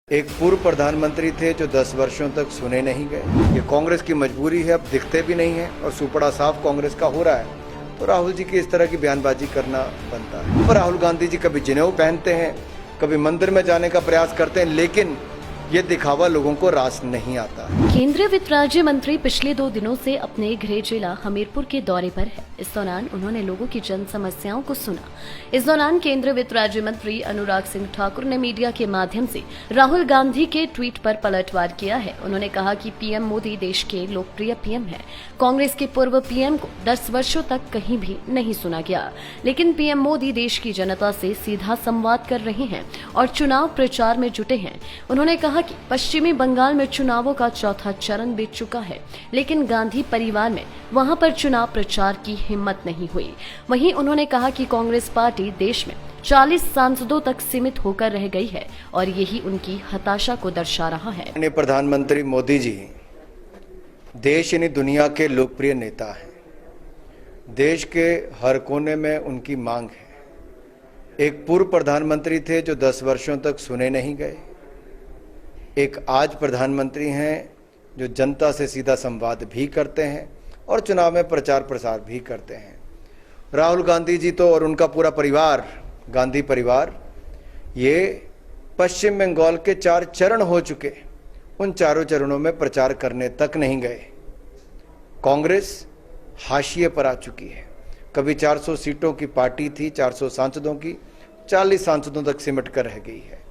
एक पूर्व प्रधानमंत्री थे जो 10 वर्षों तक सुने नहीं गए। ये कांग्रेस की मजबूरी है, अब दिखते भी नहीं है और सुपड़ा साफ कांग्रेस का हो रहा है। तो राहुल जी की इस तरह की बयानबाजी करना बनता है। पर राहुल गांधी जी कभी जनेऊ पहनते हैं, कभी मंदिर में जाने का प्रयास करते हैं, लेकिन ये दिखावा लोगों को रास नहीं आता। केंद्रीय वित्त राज्य मंत्री पिछले 2 दिनों से अपने गृह जिला हमीरपुर के दौरे पर है। इस दौरान उन्होंने लोगों की जन समस्याओं को सुना। इस दौरान केंद्रीय वित्त राज्य मंत्री अनुराग सिंह ठाकुर ने मीडिया के माध्यम से राहुल गांधी के ट्वीट पर पलटवार किया है। उन्होंने कहा कि पीएम मोदी देश के लोकप्रिय पीएम है। कांग्रेस के पूर्व पीएम को 10 वर्षों तक कहीं भी नहीं सुना गया, लेकिन पीएम मोदी देश की जनता से सीधा संवाद कर रहे हैं और चुनाव प्रचार में जुटे हैं। उन्होंने कहा कि पश्चिमी बंगाल में चुनावों का चौथा चरण बीत चुका है, लेकिन गांधी परिवार में वहां पर चुनाव प्रचार की हिम्मत नहीं हुई। वहीं उन्होंने कहा कि कांग्रेस पार्टी देश में 40 सांसदों तक सीमित होकर रह गई है और यही उनकी हताशा को दर्शा रहा है। प्रधानमंत्री मोदी जी देश यानी दुनिया के लोकप्रिय नेता हैं। देश के हर कोने में उनकी मांग है। एक पूर्व प्रधानमंत्री थे जो 10 वर्षों तक सुने नहीं गए। एक आज प्रधानमंत्री हैं जो जनता से सीधा संवाद भी करते हैं और चुनाव में प्रचार प्रसार भी करते हैं। राहुल गांधी जी तो और उनका पूरा परिवार, गांधी परिवार, ये पश्चिम बंगाल के 4 चरण हो चुके, उन चारों चरणों में प्रचार करने तक नहीं गए। कांग्रेस हाशिए पर आ चुकी है। कभी 400 सीटों की पार्टी थी, 400 सांसदों की, 40 सांसदों तक सिमट कर रह गई है।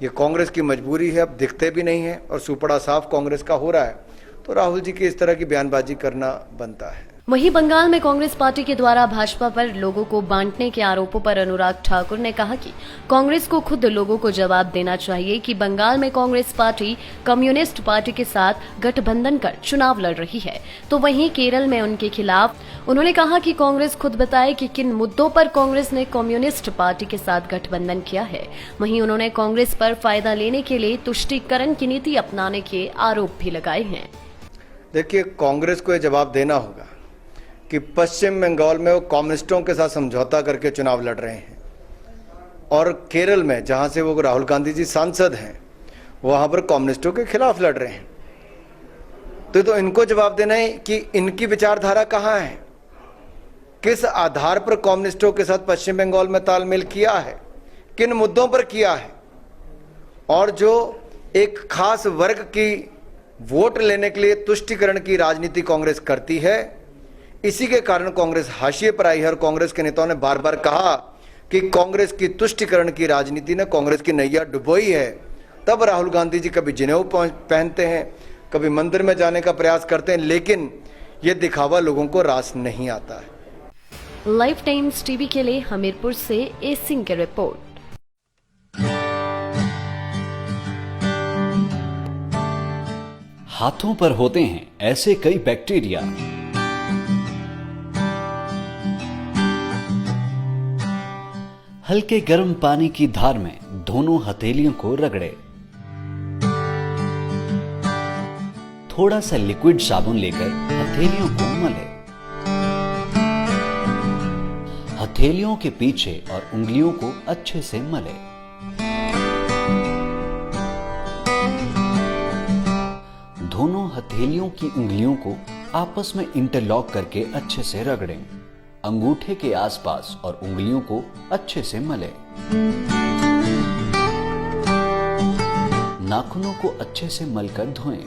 ये कांग्रेस की मजबूरी है, अब दिखते भी नहीं है और सुपड़ा साफ कांग्रेस का हो रहा है। तो राहुल जी की इस तरह की बयानबाजी करना बनता है। वहीं बंगाल में कांग्रेस पार्टी के द्वारा भाजपा पर लोगों को बांटने के आरोपों पर अनुराग ठाकुर ने कहा कि कांग्रेस को खुद लोगों को जवाब देना चाहिए कि बंगाल में कांग्रेस पार्टी कम्युनिस्ट पार्टी के साथ गठबंधन कर चुनाव लड़ रही है, तो वहीं केरल में उनके खिलाफ। उन्होंने कहा कि कांग्रेस खुद बताए कि किन मुद्दों पर कांग्रेस ने कम्युनिस्ट पार्टी के साथ गठबंधन किया है। वहीं उन्होंने कांग्रेस पर फायदा लेने के लिए तुष्टीकरण की नीति अपनाने के आरोप भी लगाए हैं। देखिए, कांग्रेस को यह जवाब देना होगा कि पश्चिम बंगाल में वो कम्युनिस्टों के साथ समझौता करके चुनाव लड़ रहे हैं और केरल में, जहां से वो राहुल गांधी जी सांसद हैं, वहां पर कम्युनिस्टों के खिलाफ लड़ रहे हैं। तो इनको जवाब देना है कि इनकी विचारधारा कहां है, किस आधार पर कम्युनिस्टों के साथ पश्चिम बंगाल में तालमेल किया है, किन मुद्दों पर किया है। और जो एक खास वर्ग की वोट लेने के लिए तुष्टीकरण की राजनीति कांग्रेस करती है, इसी के कारण कांग्रेस हाशिए पर आई है। और कांग्रेस के नेताओं ने बार बार कहा कि कांग्रेस की तुष्टीकरण की राजनीति ने कांग्रेस की नैया डुबोई है। तब राहुल गांधी जी कभी जनेऊ पहनते हैं, कभी मंदिर में जाने का प्रयास करते हैं, लेकिन यह दिखावा लोगों को रास नहीं आता है। लाइफ टाइम्स टीवी के लिए हमीरपुर से ए सिंह की रिपोर्ट। हाथों पर होते हैं ऐसे कई बैक्टीरिया हल्के गर्म पानी की धार में दोनों हथेलियों को रगड़े। थोड़ा सा लिक्विड साबुन लेकर हथेलियों को मले। हथेलियों के पीछे और उंगलियों को अच्छे से मले। दोनों हथेलियों की उंगलियों को आपस में इंटरलॉक करके अच्छे से रगड़ें। अंगूठे के आसपास और उंगलियों को अच्छे से मलें। नाखूनों को अच्छे से मलकर धोएं।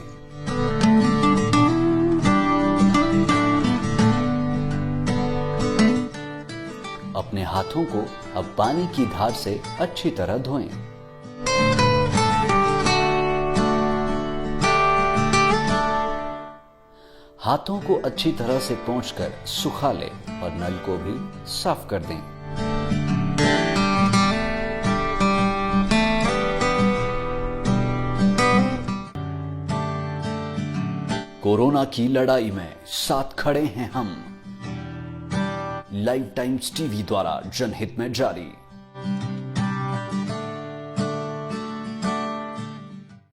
अपने हाथों को अब पानी की धार से अच्छी तरह धोएं। हाथों को अच्छी तरह से पोंछकर सुखा लें और नल को भी साफ कर दें। कोरोना की लड़ाई में साथ खड़े हैं हम। लाइफ टाइम्स टीवी द्वारा जनहित में जारी।